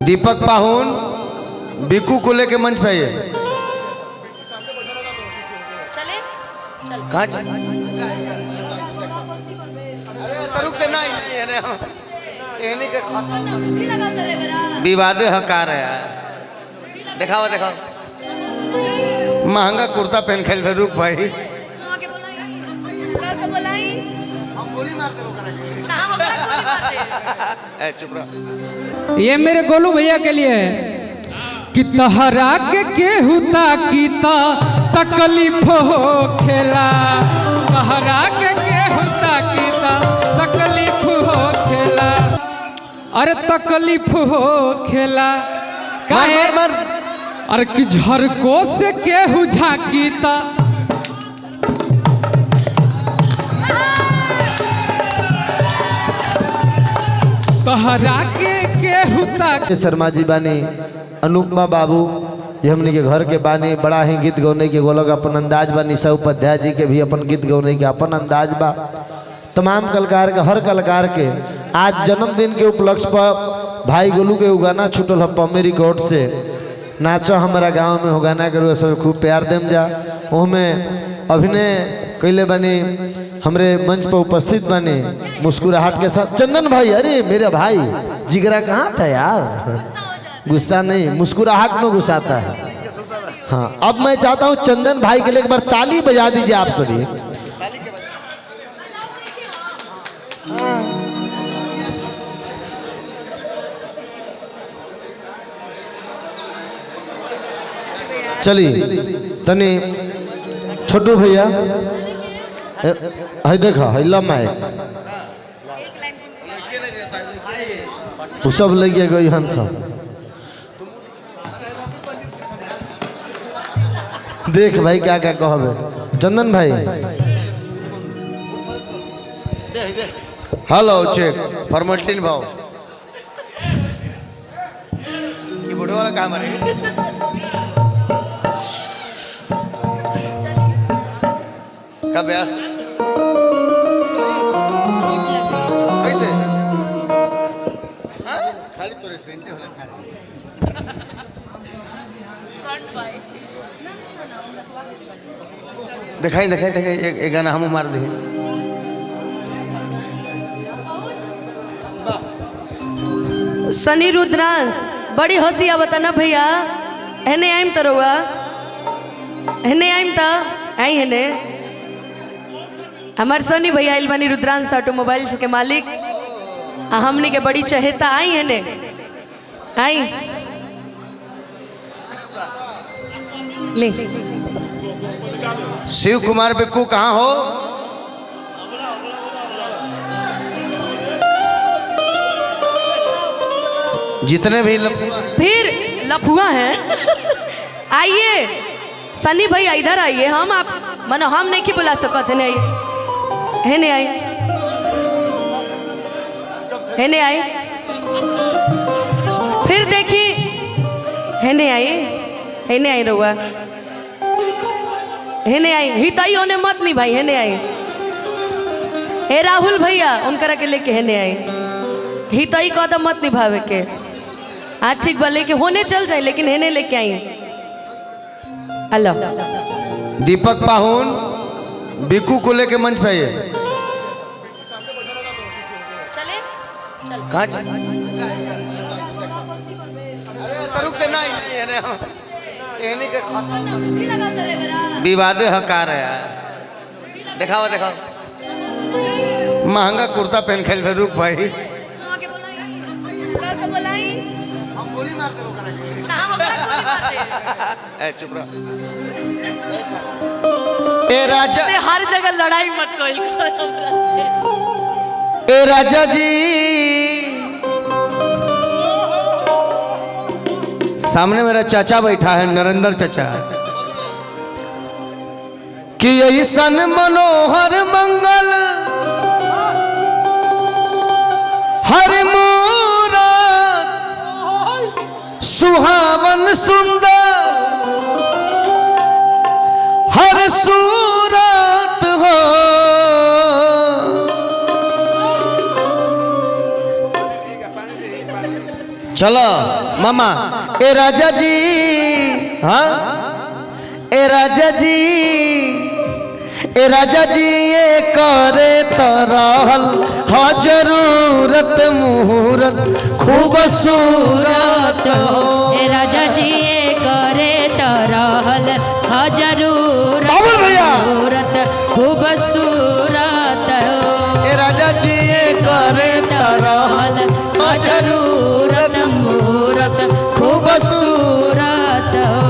दीपक पाहुन बिकू को लेके मंच पे आइए। कहाँ विवादे हकार है यार। दिखाओ दिखाओ महंगा कुर्ता पहन खेल रुक भाई। चुप रहा। ये मेरे गोलू भैया के लिए है कि तहरा के हुता कीता तकलीफ हो खेला। तहरा के हुता कीता तकलीफ हो खेला। अरे तकलीफ हो खेला काहे मर अरे कि झरको से केहू झाकीता। तहरा के हुता। शर्मा जी बानी, अनुपमा बाबू ये हमने के घर के बानी, बड़ा ही गीत गौने के गोलक अपन अंदाज बा। निशा उपाध्याय जी के भी अपन गीत गौने के अपन अंदाज बा। तमाम कलाकार के हर कलाकार के आज जन्मदिन के उपलक्ष्य पर भाई गोलू के गाना छूटल है पम्मे रिकॉर्ड से नाचो हमारा गांव में हो गाना करो सब खूब प्यार देम जा। ओहमें अभिनय कैले बनी हमरे मंच पर उपस्थित बने मुस्कुराहट के साथ चंदन भाई। अरे मेरे भाई जिगरा कहाँ था यार, गुस्सा नहीं मुस्कुराहट में गुस्साता है। हाँ अब मैं चाहता हूँ चंदन भाई के लिए एक बार ताली बजा दीजिए आप सभी। चलिए तनी छोटू भैया है देखा है लम्बा वो सब लगे गई हन सब देख भाई क्या क्या कहबे चंदन भाई। हेलो चेक फॉर्मेलिटी भाव ये बुढ़ो वाला काम है कब यार कैसे खाली तो रेस्टोरेंट होला दिखाई दिखाई दिखाई एक गाना हम मार दे। सनी रुद्रांश बड़ी हंसी आवता ना भैया। हेने आइम तो रहुआ हेने आइम तो आई हेने हमार सनी भैया आइल बनी रुद्रांश ऑटोमोबाइल्स के मालिक हमनी के बड़ी चहेता आई हेने आई ले। शिव कुमार बिक्कू कहाँ हो? जितने भी फिर लफुआ हैं आइए सनी भैया इधर आइए। हम आप मानो हम नहीं बुला सकते नहीं हेने आई हेने आई फिर देखी हेने आई रहुआ हेने आई हिताई होने मत नहीं भाई हेने आई। हे राहुल भैया उनकरा के लेके हेने आई हिताई कदम मत निभावे के। हाँ ठीक बा लेके होने चल जाए लेकिन हेने लेके आई। हेलो दीपक पाहुन बिकू को लेके मंच पे आइए। कहाँ विवादे हकार है यार। दिखाओ दिखाओ महंगा कुर्ता पहन खेल रुक भाई। चुप रहा। ए राजा हर जगह लड़ाई मत कोई। ए राजा जी सामने मेरा चाचा बैठा है नरेंद्र चाचा कि ऐसन मनोहर मंगल हर मूरत सुहावन सुंदर हर सूरत हो चलो मामा ए राजा जी, हाँ ए राजा जी, ए राजा जी ये करे तरहल हाँ जरूरत मुहूर्त खूबसूरत हो। ए राजा जी ये करे तरहल हाँ जरूरत बाबुल भैया। मुहूर्त खूबसूरत हो। ए राजा जी ये करे तरहल हाँ जरूरत मुहूर्त खूबसूरत हो।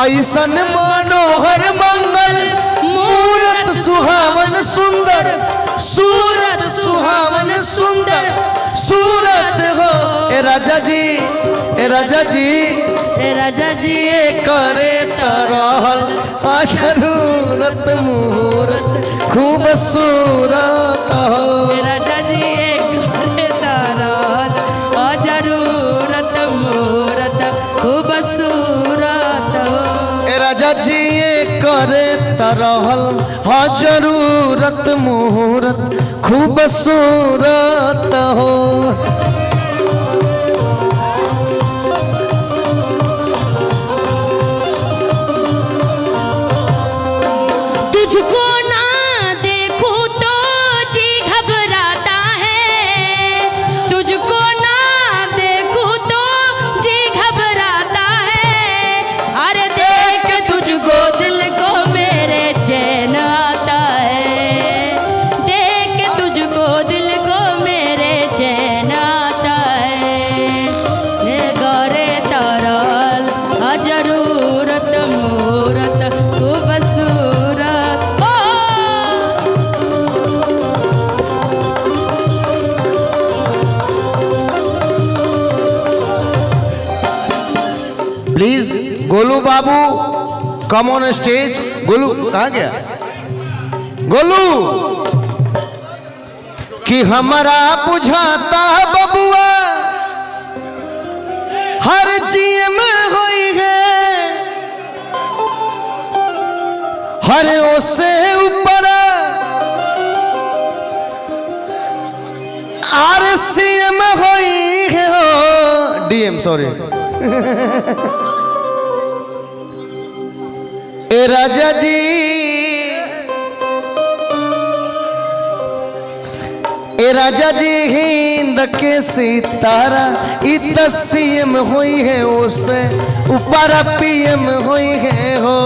ऐसन मनोहर मंगल मूरत सुहावन सुंदर, सूरत सुहावन सुंदर सूरत हो। ए राजा जी, ए राजा जी, ए राजा जी ये करे तरहल हाँ जरूरत मुहूर्त खूबसूरत हो। ए राजा जी ये करे तरहल हाँ जरूरत मुहूर्त खूबसूरत हो। ए राजा जी ये करे तरहल हाँ जरूरत मुहूर्त खूबसूरत हो। तुझको ना देखूं तो जी घबराता है, तुझको ना देखूं तो जी घबराता है। अरे देख तुझको दिल को मेरे चैन आता है, देख तुझको दिल को मेरे चैन आता है। ये गौरे तरल जरूरत मुहूर्त खूबसूरत हो। प्लीज गोलू बाबू कम ऑन स्टेज। गोलू कहाँ गया? गोलू कि हमारा बुझाता बबुआ हर जिए में होई है, हर उससे ऊपर RCM होई है हो DM सॉरी। ए राजा जी, ए राजा जी हिंद के सितारा इत CM हुई है उससे ऊपर PM हुई है हो।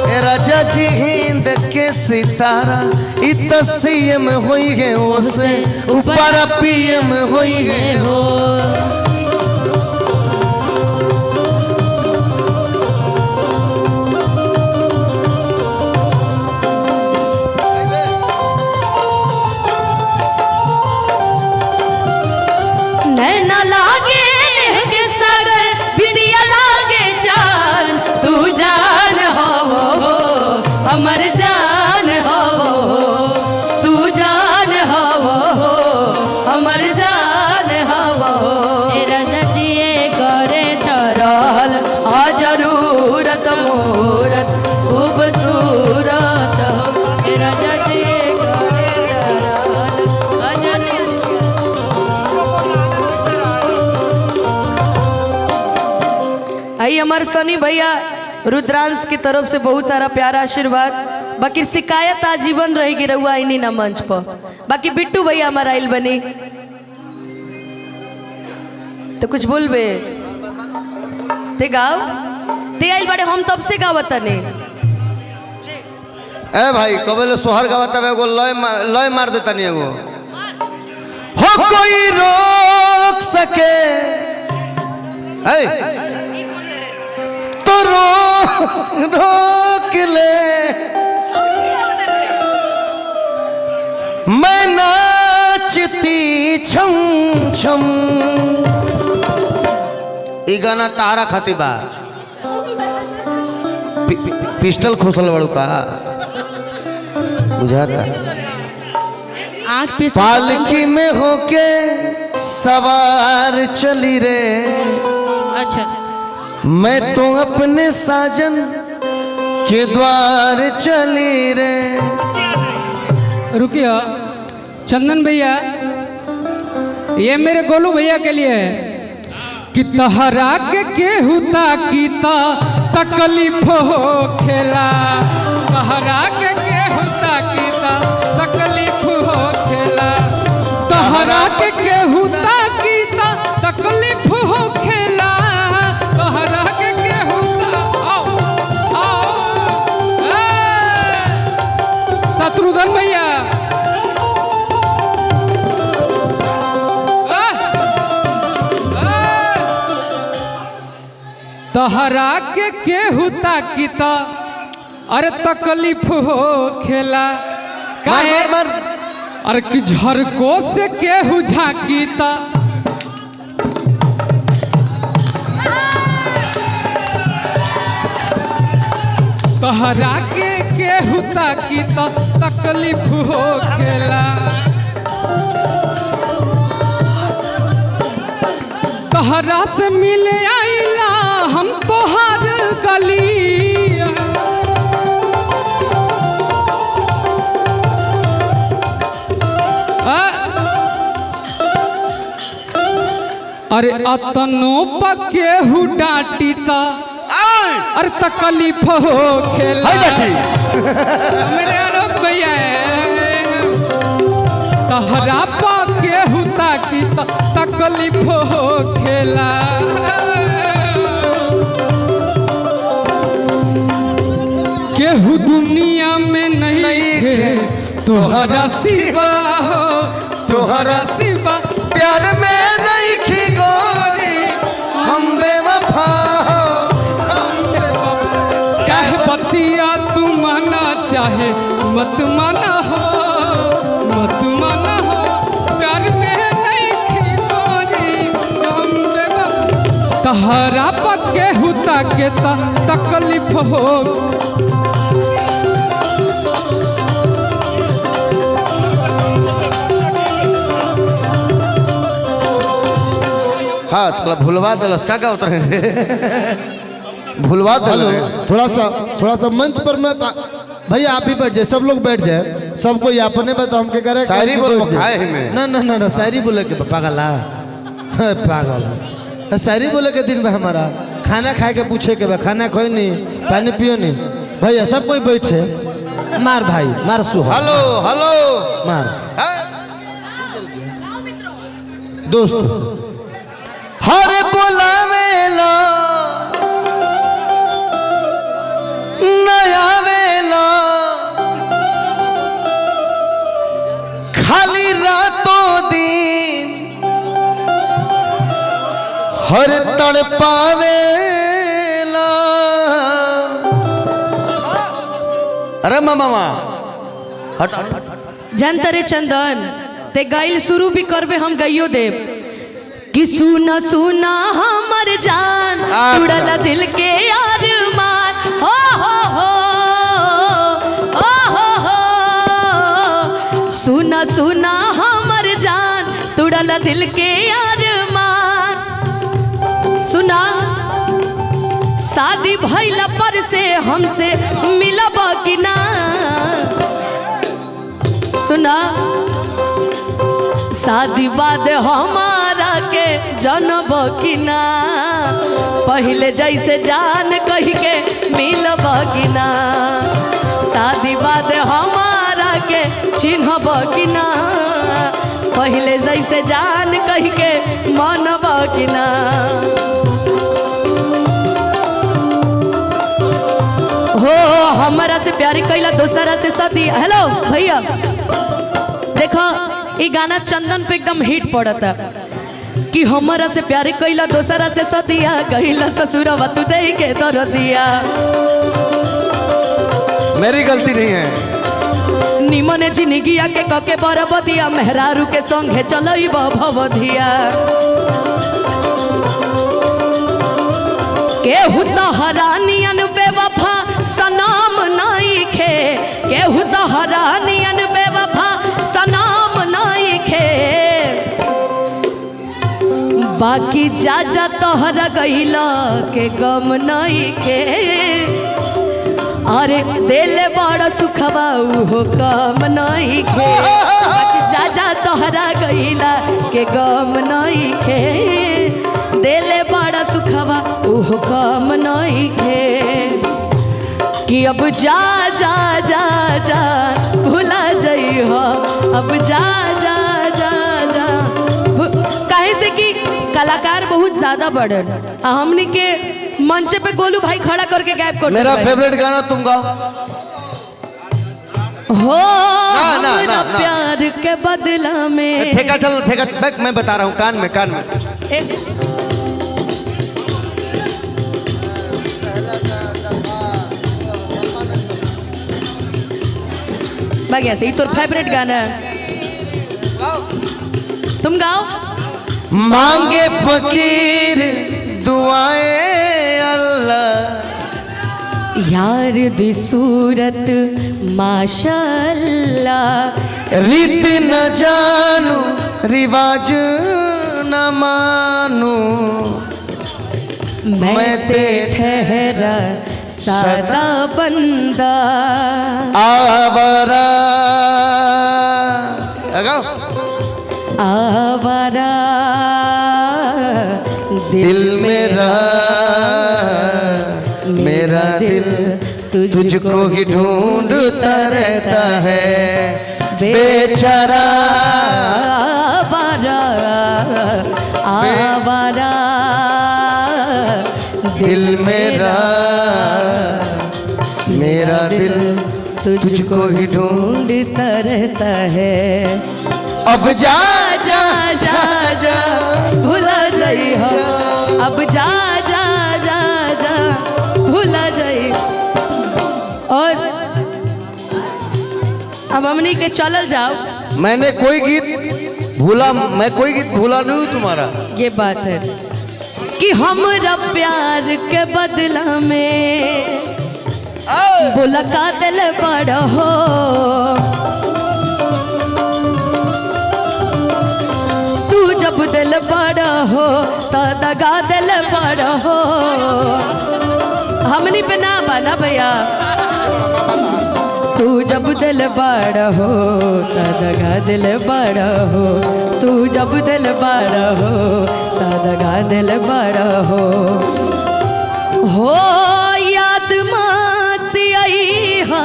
ए राजा जी हिंद के सितारा इत CM हुई है उससे ऊपर PM हुई है हो। नैना लागे के सागर बिंदिया लागे चांद, तू जान हो अमर जान हो, तू जान हो अमर जान हो। ए राजा जी ये करे तरहल हाँ जरूरत मुहूर्त खूबसूरत हो। ए राजा जी ये करे तरहल हाँ जरूरत। आई हमारे सनी भैया रुद्रांश की तरफ से बहुत सारा प्यारा आशीर्वाद। बाकी शिकायत आजीवन रहेगी रहुआ इन्हीं ना मंच पर। बाकी बिट्टू भैया हमारा आइल बनी तो कुछ बोलबे ते गाओ ते आइल बड़े हम तब से गावत नहीं। ए भाई कबल सोहर गावता है एगो लय मार देता नहीं एगो हो कोई रोक सके है तो रोक ले मैं नाचती छम छम। ई गाना तारा खाती बा पिस्टल खोसल बड़ू का बुझाता आँख पे पालकी में होके सवार चली रे अच्छा मैं तो अपने साजन के द्वार चली रे। रुकिए चंदन भैया, ये मेरे गोलू भैया के लिए है कि तहरा के केहुता कीता तकलीफ हो खेला। तहरा के केहुता कीता तकलीफ हो खेला। तहरा के केहुता कीता तकलीफ हो खेला। तहरा के केहुता आओ आओ शत्रुघ्न भैया तहरा के केहुता कीता अरे तकलीफ हो खेला। मार मार मार। अरे कि झरको से केहू झाकीता तहरा के केहुता कीता तकलीफ हो खेला। तहरा से मिले आइला हम तोहार गली। अरे अतनो पकेहू डांटीता अरे तकलीफ हो खेला। मेरे आलोक भैया तहरा पकेहू ताकी तकलीफ हो खेला। केहू दुनिया में नहीं है तोहरा सिवा हो। तोहरा सिवा प्यार में नहीं खी गोरी हम बेवफा हो। चाहे बतिया तू माना चाहे मत माना हो। मत माना हो प्यार में नहीं खी गोरी हम बेवफा। तहरा पके हुता के तकलीफ हो। हाँ साला भुलवा दलस का उतर भुलवा दल। थोड़ा सा मंच पर मैं भैया आप भी बैठ जाए, सब लोग बैठ जाए, सबको ये अपने बताओ हम क्या करें। शायरी बोल ना ना ना ना शायरी बोले के पागल पागल शायरी बोले के दिन में हमारा खाना खाए के पूछे के बा खाना खोई नहीं पानी पियो नहीं। भैया सब कोई बैठे मार भाई मार सुहा। हेलो हेलो मार दोस्त हरे बोलावेला नया वेला खाली रातों दिन हर तड़पावेला। अरे मामा हट जानता रे चंदन ते गाइल शुरू भी करबे हम गइयो देव कि सुना सुना हमर जान उड़ला दिल के अरमान। हो सुना सुना हमर जान तुड़ला दिल के अरमान। सुना शादी भइला पर से हमसे मिलब कि ना। सुना शादी बाद हमारा के जनब कि ना। पहले जैसे जान कही के मिलब कि ना। शादी बाद हमारा के चिन्हब कि ना। पहले जैसे जान कही के मानब कि ना। हो हमारा से प्यारी कैला दोसरा से सदी। हेलो भैया देखो ये गाना चंदन पे एकदम हिट पड़ता कि हमारा से प्यार कैला दोसरा से सदिया गहिला ससुरवा तू दे के दर दिया। मेरी गलती नहीं है। निमन जिंदगिया के कके बरबदिया मेहरारू के संगे चलई भवधिया। केहू तो हरानियन बेवफा सनाम नहीं खे। केहू तो हरानियन बेवफा सनाम नहीं खे। बाकी जा जा तोहरा गइला के गम नहीं के। अरे दिल बड़ा सुखबा हो कम नहीं खे जा जा तोहरा गईला के गम नहीं खे दिल बड़ा सुखबा हो कम नहीं खे कि अब जा जा जा जा भुला जाइ हो अब जा जा जा जा काहे से कि कलाकार बहुत ज्यादा बढ़न हमनी के मंच पे गोलू भाई खड़ा करके गायब कर मेरा फेवरेट गाना तुम गाओ हो ना, हमरा ना। प्यार के बदला में ठेका चल ठेका बैक मैं बता रहा हूँ कान में बाकी ऐसे ही तोर फेवरेट गाना है तुम गाओ मांगे फकीर दुआएं अल्लाह यार दी सूरत माशाल्लाह रीत न जानू रिवाज न मानू मैं ते ठहरा सादा बंदा आवारा लगाओ आवारा दिल मेरा मेरा दिल तुझको ही ढूंढता रहता है बेचारा आवारा आवारा दिल मेरा मेरा दिल तुझको ही ढूंढता रहता है अब जा जा जा जा भुला जाई हो अब जा जा जा जा भुला जाई और अब हमनी के चलल जाओ मैं कोई गीत भूला नहीं हूँ तुम्हारा ये बात है कि हमरा प्यार के बदला में बोला का दिल बड़ा हो तू जब दिल बड़ा हो तो दगा दिल बड़ा हो हमनी पे ना बना भैया तू जब दिल बड़ा हो तो दगा दिल बड़ा हो तू जब दिल बड़ा हो तो दगा दिल बड़ा हो याद मत आई हो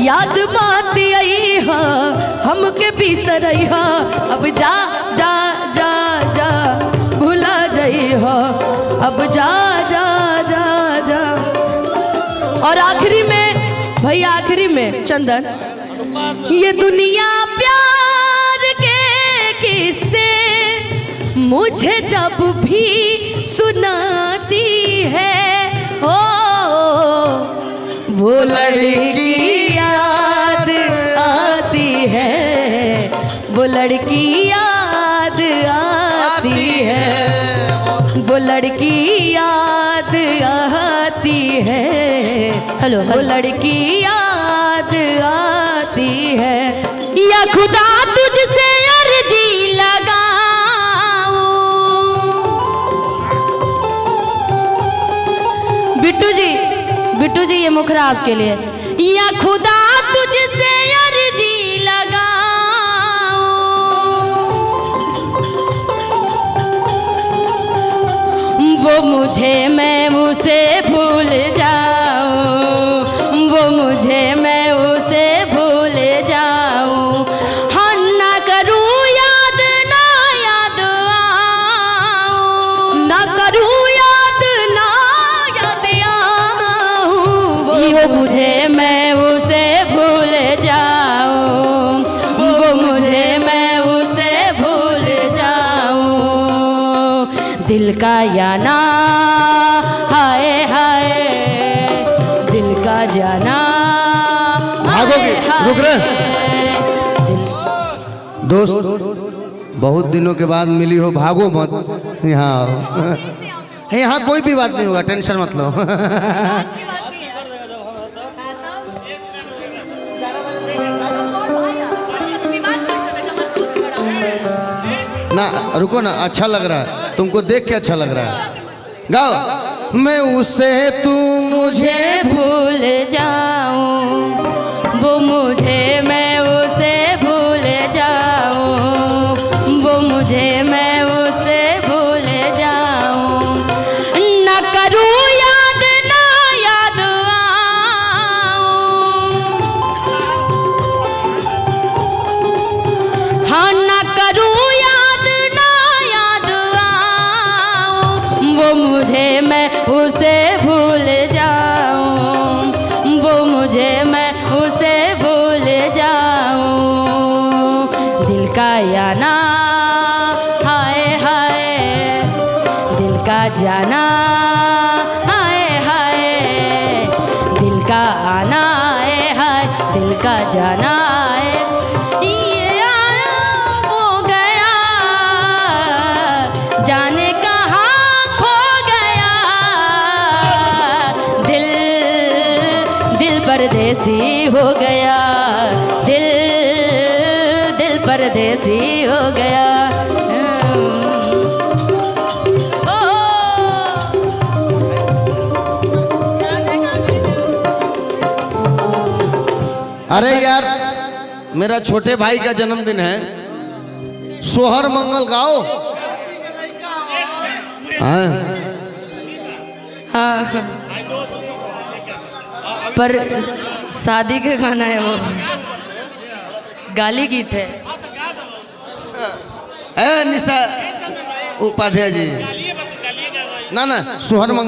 याद मत आई हमके बिसरई अब जा जा जा जा भुला जाई हो अब जा जा जा जा और आखिरी में भाई आखिरी में चंदन ये दुनिया प्यार के किस्से मुझे जब भी सुनाती है ओ वो लड़की याद आती है वो लड़की याद आती है वो लड़की याद आती है हेलो वो लड़की याद आती है या खुदा तुझसे अर्जी लगाऊं बिट्टू जी ये मुखरा आपके लिए या खुदा तुझसे अर्जी लगाऊं वो मुझे मैं उसे भूल जाऊं वो मुझे मैं उसे भूल जाऊं हाँ ना करूं याद ना याद आऊं ना करूं याद ना याद आऊं वो मुझे मैं उसे भूल जाऊं वो मुझे मैं उसे भूल जाऊं दिल का जाना हाय हाय दिल का जाना भागोगे रुक रहे दोस्त बहुत दिनों के बाद मिली हो भागो मत यहाँ आओ यहाँ कोई भी बात नहीं होगा टेंशन मत लो ना रुको ना, अच्छा लग रहा है, तुमको देख के अच्छा लग रहा है। गाओ। मैं उसे तू मुझे भूल जाऊं, वो मुझे मैं उसे भूल जाऊं, वो मुझे मैं उसे भूल जाऊं, न करूं याद ना याद आऊं, हाँ न करूं याद ना याद आऊं, वो मुझे मैं उसे भूल जाऊं, वो मुझे मैं उसे भूल जाऊं, दिल का आना हाय हाय, दिल का जाना हाय हाय, दिल का आना हाय हाय, दिल का जाना है, ये आया हो गया, जाने कहाँ खो गया, दिल दिल परदेसी हो गया, दिल दिल परदेसी हो गया। अरे यार, मेरा छोटे भाई का जन्मदिन है, सोहर मंगल गाओ। हाँ हाँ, पर शादी का गाना है वो, गाली गीत है। निशा उपाध्याय जी, ना ना सोहर मंगल